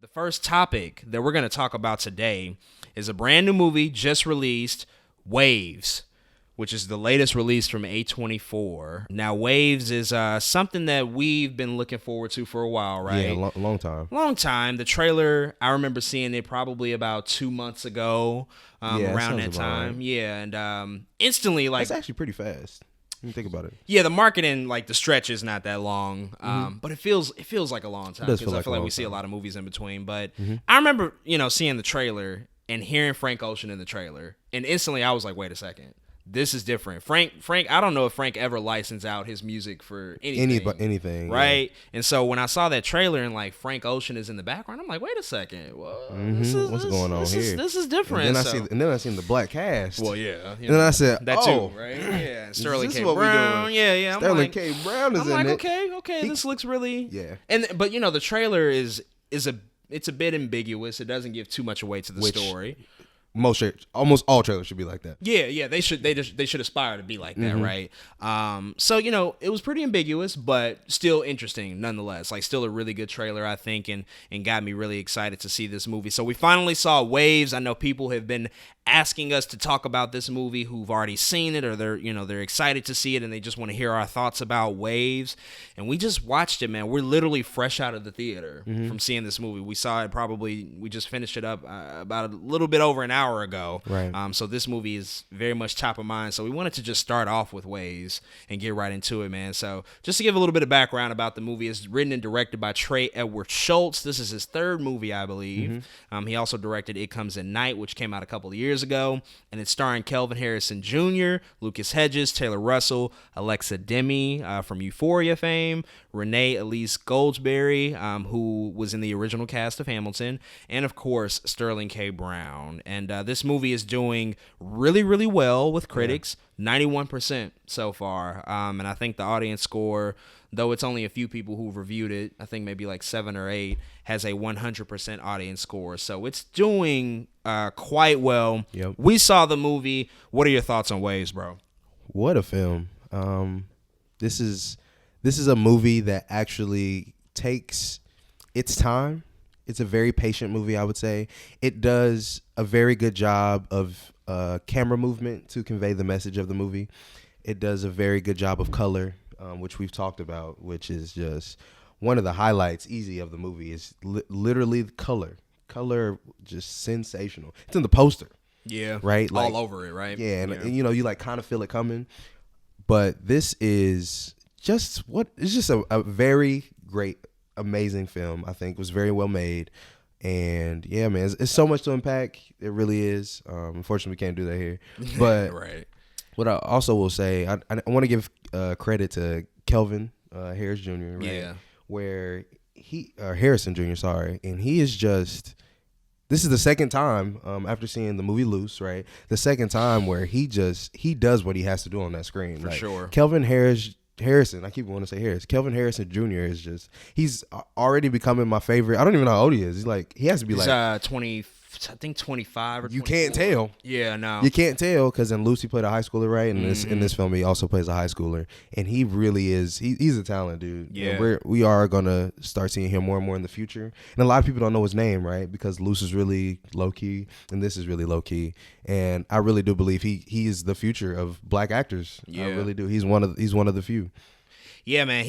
The first topic that we're going to talk about today is a brand new movie just released, Waves, which is the latest release from A24. Now, Waves is something that we've been looking forward to for a while, right? Yeah, long time. Long time. The trailer, I remember seeing it probably about 2 months ago, around that time. Right. Yeah, and instantly, like... It's actually pretty fast. When you think about it. Yeah, the marketing, like the stretch is not that long, but it feels like a long time because I feel like we see a lot of movies in between. But I remember, seeing the trailer and hearing Frank Ocean in the trailer, and instantly I was like, wait a second. This is different. Frank, I don't know if Frank ever licensed out his music for anything. Right? Yeah. And so when I saw that trailer and like Frank Ocean is in the background, I'm like, wait a second. What's going on here? This is different. And then I seen the black cast. Well, yeah. And then I said, that too, right? Yeah. Sterling K. Brown. Yeah. Sterling K. Brown is in it. Okay. This looks really... Yeah. But the trailer is a bit ambiguous. It doesn't give too much away to the story. Almost all trailers should be like that. Yeah, they should aspire to be like that, right? So it was pretty ambiguous, but still interesting nonetheless. Like, still a really good trailer, I think, and got me really excited to see this movie. So we finally saw Waves. I know people have been asking us to talk about this movie who've already seen it, or they're excited to see it and they just want to hear our thoughts about Waves. And we just watched it, man. We're literally fresh out of the theater from seeing this movie. We saw it we just finished it up about a little bit over an hour ago. Right. So this movie is very much top of mind. So we wanted to just start off with Waves and get right into it, man. So just to give a little bit of background about the movie, it's written and directed by Trey Edward Shults. This is his third movie, I believe. He also directed It Comes at Night, which came out a couple of years ago, and it's starring Kelvin Harrison Jr., Lucas Hedges, Taylor Russell, Alexa Demie from Euphoria fame, Renée Elise Goldsberry, who was in the original cast of Hamilton, and of course Sterling K. Brown. And this movie is doing really, really well with critics, 91% so far, and I think the audience score, though it's only a few people who've reviewed it, I think maybe like 7 or 8, has a 100% audience score. So it's doing quite well. Yep. We saw the movie. What are your thoughts on Waves, bro? What a film. This is a movie that actually takes its time. It's a very patient movie, I would say. It does a very good job of camera movement to convey the message of the movie. It does a very good job of color, which we've talked about, which is just one of the highlights of the movie is literally the color. Color, just sensational. It's in the poster. Yeah. Right? All over it, right? Yeah, and you like kind of feel it coming. But this is just a very great, amazing film. I think it was very well made. And yeah, man, it's so much to unpack. It really is. Unfortunately, we can't do that here. But right. What I also will say, I want to give credit to Kelvin Harris Jr. Right? Yeah. Where Harrison Jr. Sorry, and he is just. This is the second time after seeing the movie Loose, right? The second time where he does what he has to do on that screen. For sure. Kelvin Harrison, I keep wanting to say Harris. Kelvin Harrison Jr. he's already becoming my favorite. I don't even know how old he is. He has to be like 20. I think 25 or 24. You can't tell. Yeah, no. You can't tell because in Lucy played a high schooler, right? And in this film, he also plays a high schooler. And he really is. He's a talent, dude. Yeah. And we are going to start seeing him more and more in the future. And a lot of people don't know his name, right? Because Luce is really low-key and this is really low-key. And I really do believe he is the future of black actors. Yeah. I really do. He's one of the few. Yeah, man.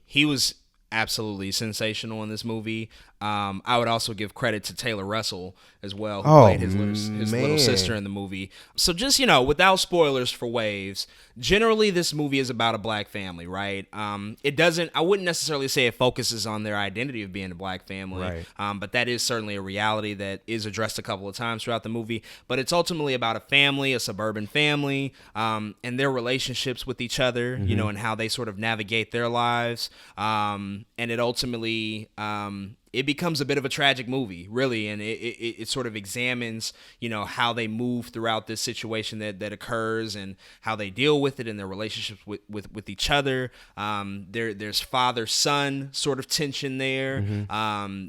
He was absolutely sensational in this movie. I would also give credit to Taylor Russell as well, who played his little sister in the movie. So just, without spoilers for Waves, generally this movie is about a black family, right? I wouldn't necessarily say it focuses on their identity of being a black family, right. But that is certainly a reality that is addressed a couple of times throughout the movie. But it's ultimately about a family, a suburban family, and their relationships with each other, and how they sort of navigate their lives. And it ultimately... it becomes a bit of a tragic movie, really, and it sort of examines, how they move throughout this situation that occurs and how they deal with it and their relationships with each other. There's father-son sort of tension there.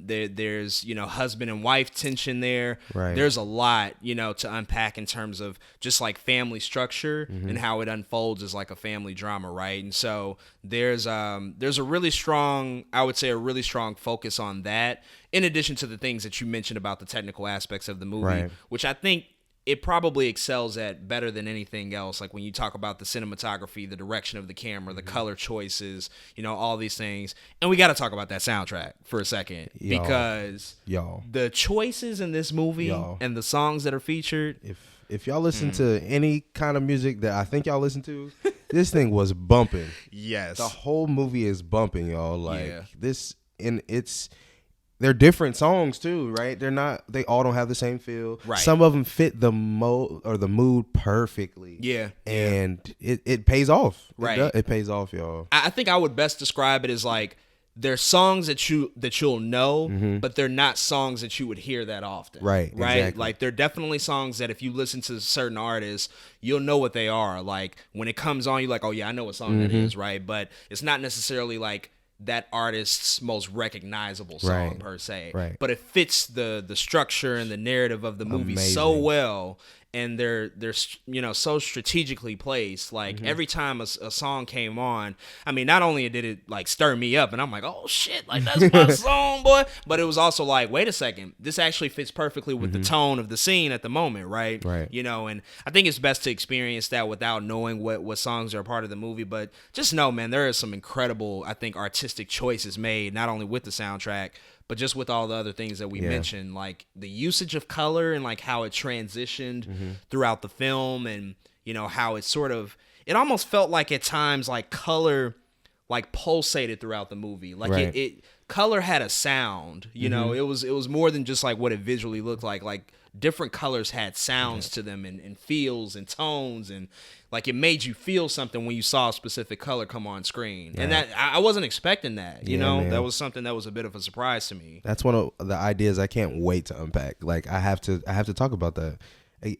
There's husband and wife tension there. Right. There's a lot, to unpack in terms of just like family structure and how it unfolds as like a family drama, right? And so there's a really strong, I would say, a really strong focus on that. that, in addition to the things that you mentioned about the technical aspects of the movie, Right. which I think it probably excels at better than anything else. Like when you talk about the cinematography, the direction of the camera, the color choices, all these things. And we got to talk about that soundtrack for a second, because the choices in this movie and the songs that are featured. If y'all listen to any kind of music that I think y'all listen to, this thing was bumping. Yes. The whole movie is bumping, y'all. Like this, and they're different songs too, right? They all don't have the same feel. Right. Some of them fit the mode or the mood perfectly. Yeah. And it pays off. Right. It pays off, y'all. I think I would best describe it as like, they're songs that you'll know, but they're not songs that you would hear that often. Right. Exactly. Like they're definitely songs that if you listen to certain artists, you'll know what they are. Like when it comes on, you're like, oh yeah, I know what song that is, right? But it's not necessarily like that artist's most recognizable song per se. Right. But it fits the structure and the narrative of the movie so well. And they're so strategically placed. Like every time a song came on, I mean, not only did it like stir me up, and I'm like, oh shit, like that's my song, boy. But it was also like, wait a second, this actually fits perfectly with the tone of the scene at the moment, right? Right. And I think it's best to experience that without knowing what songs are a part of the movie. But just know, man, there are some incredible, I think, artistic choices made, not only with the soundtrack, but just with all the other things that we mentioned, like the usage of color and like how it transitioned throughout the film, and how it almost felt like at times like color like pulsated throughout the movie. Like it color had a sound, it was more than just like what it visually looked like. Like different colors had sounds to them and feels and tones, and like it made you feel something when you saw a specific color come on screen. And that I wasn't expecting that, man. That was something that was a bit of a surprise to me. That's one of the ideas I can't wait to unpack. Like I have to talk about that.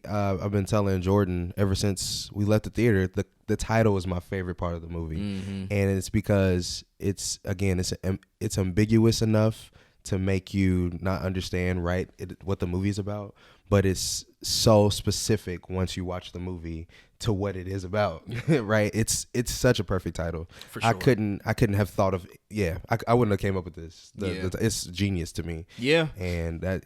I've been telling Jordan ever since we left the theater, the title is my favorite part of the movie. And it's because it's ambiguous enough to make you not understand what the movie is about, but it's so specific once you watch the movie to what it is about. Right? It's such a perfect title. For sure. I couldn't have thought of I wouldn't have came up with this. It's genius to me. Yeah. And that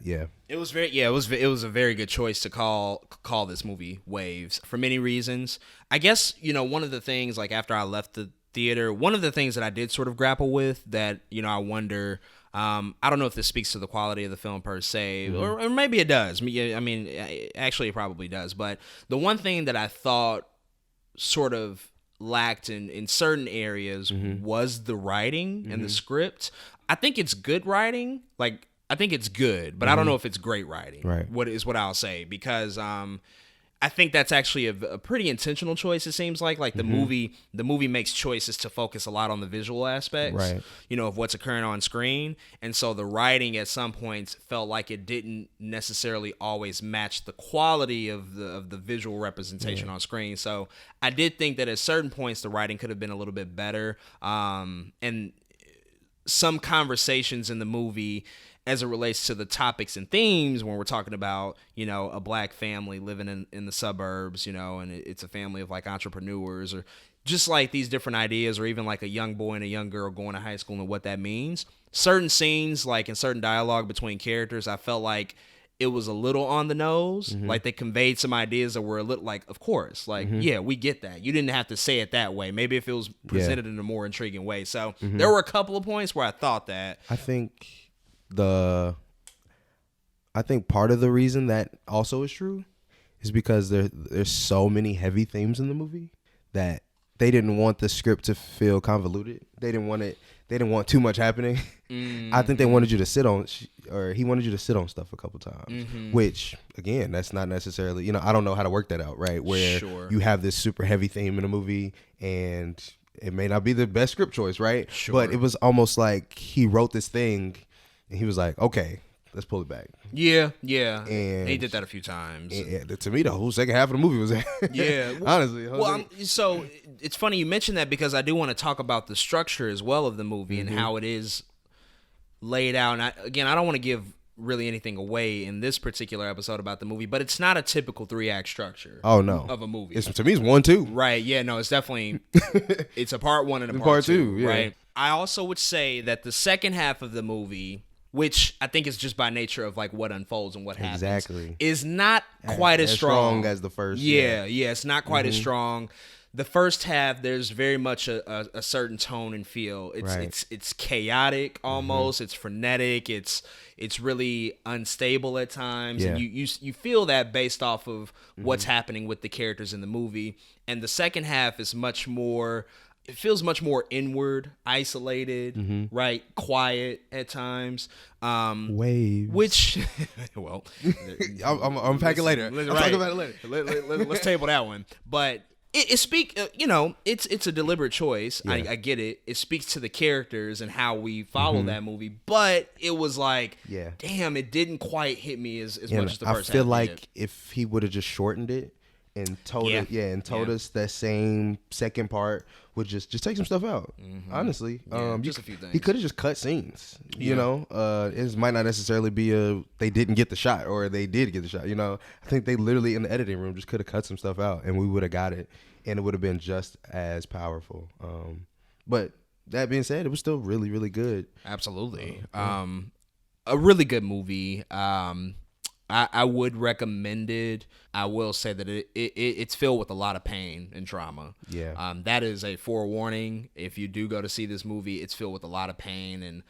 It was a very good choice to call this movie Waves for many reasons. I guess, one of the things, like after I left the theater, one of the things that I did sort of grapple with that, I wonder, I don't know if this speaks to the quality of the film per se, or maybe it does. I mean, actually it probably does. But the one thing that I thought sort of lacked in certain areas was the writing and the script. I think it's good writing. Like, I think it's good, but I don't know if it's great writing. Right. What I'll say, because I think that's actually a pretty intentional choice. It seems like the movie makes choices to focus a lot on the visual aspects, right, of what's occurring on screen. And so the writing at some points felt like it didn't necessarily always match the quality of the visual representation on screen. So I did think that at certain points the writing could have been a little bit better. And some conversations in the movie, as it relates to the topics and themes, when we're talking about, a black family living in the suburbs, and it's a family of like entrepreneurs, or just like these different ideas, or even like a young boy and a young girl going to high school and what that means. Certain scenes, like in certain dialogue between characters, I felt like it was a little on the nose. Like they conveyed some ideas that were a little like, of course, like, yeah, we get that. You didn't have to say it that way. Maybe if it was presented in a more intriguing way. So there were a couple of points where I thought that. I think part of the reason that also is true is because there's so many heavy themes in the movie that they didn't want the script to feel convoluted. They didn't want too much happening. I think they wanted you to sit on, or he wanted you to sit on stuff a couple times, which again, that's not necessarily, I don't know how to work that out, right? Where you have this super heavy theme in a movie and it may not be the best script choice, right? Sure. But it was almost like he wrote this thing and he was like, okay, let's pull it back. Yeah. And he did that a few times. To me, the whole second half of the movie was honestly. Well, so it's funny you mentioned that, because I do want to talk about the structure as well of the movie and how it is laid out. And I don't want to give really anything away in this particular episode about the movie, but it's not a typical 3-act structure. Oh no, of a movie. To me, it's 1-2. Right? Yeah. No, it's definitely it's a part 1 and a part 2. Yeah. Right. I also would say that the second half of the movie which I think is just by nature of like what unfolds and what happens. Exactly. Is not quite as strong as the first. Yeah, it's not quite as strong. The first half, there's very much a certain tone and feel. It's chaotic almost. It's frenetic. It's really unstable at times, and you feel that based off of what's happening with the characters in the movie. And the second half is much more. It feels much more inward, isolated, right? Quiet at times. Waves. Which, well, I'm unpacking later. I'll talk about it later. Let's table that one, but. It's a deliberate choice. Yeah. I get it. It speaks to the characters and how we follow that movie. But it was like, damn, it didn't quite hit me as much as the first half. I feel like if he would have just shortened it and told us that same second part would just take some stuff out. Honestly, just a few things. He could have just cut scenes. You know, it might not necessarily be they didn't get the shot or they did get the shot. You know, I think they literally in the editing room just could have cut some stuff out and we would have got it, and it would have been just as powerful. But that being said, it was still really, really good. Absolutely, a really good movie. I would recommend it. I will say that it's filled with a lot of pain and trauma. Yeah. That is a forewarning. If you do go to see this movie, it's filled with a lot of pain and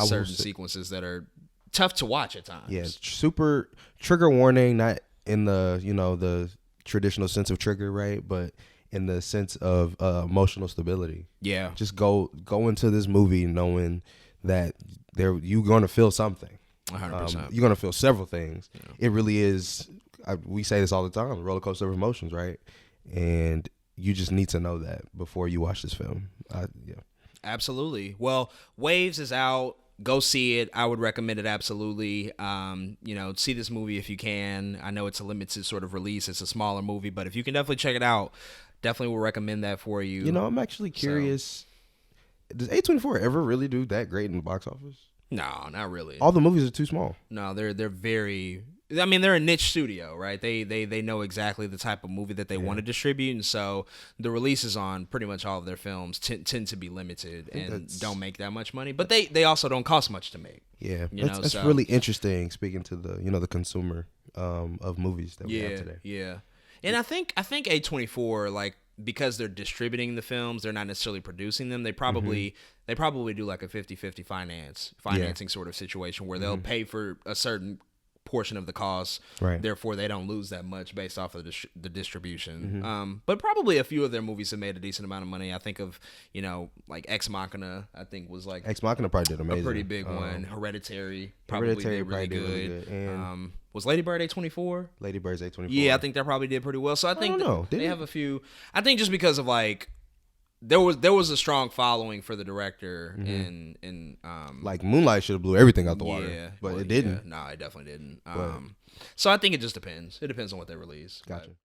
certain sequences that are tough to watch at times. Yeah, super trigger warning, not in the the traditional sense of trigger, right? But in the sense of emotional stability. Yeah. Just go into this movie knowing that you're going to feel something. 100%. You're gonna feel several things. Yeah. It really is. We say this all the time: a roller coaster of emotions, right? And you just need to know that before you watch this film. Absolutely. Well, Waves is out. Go see it. I would recommend it absolutely. See this movie if you can. I know it's a limited sort of release. It's a smaller movie, but if you can definitely check it out, definitely will recommend that for you. You know, I'm actually curious. Does A24 ever really do that great in the box office? No, not really. All the movies are too small. No, they're very. I mean, they're a niche studio, right? They know exactly the type of movie that they want to distribute, and so the releases on pretty much all of their films tend to be limited and don't make that much money. But they also don't cost much to make. Yeah, that's really interesting. Speaking to the the consumer of movies that we have today. Yeah, and I think A24 like. Because they're distributing the films, they're not necessarily producing them. They probably do like a 50-50 financing sort of situation where they'll pay for a certain portion of the cost. Right. Therefore, they don't lose that much based off of the distribution. But probably a few of their movies have made a decent amount of money. I think of like Ex Machina. I think was like Ex Machina probably did amazing. A pretty big one. Hereditary probably did really good. And was Lady Bird A24? Lady Bird's A24. Yeah, I think that probably did pretty well. So I think they have a few. I think just because of like there was a strong following for the director in like Moonlight should have blew everything out the water, but it didn't. No, it definitely didn't. So I think it just depends. It depends on what they release. Gotcha.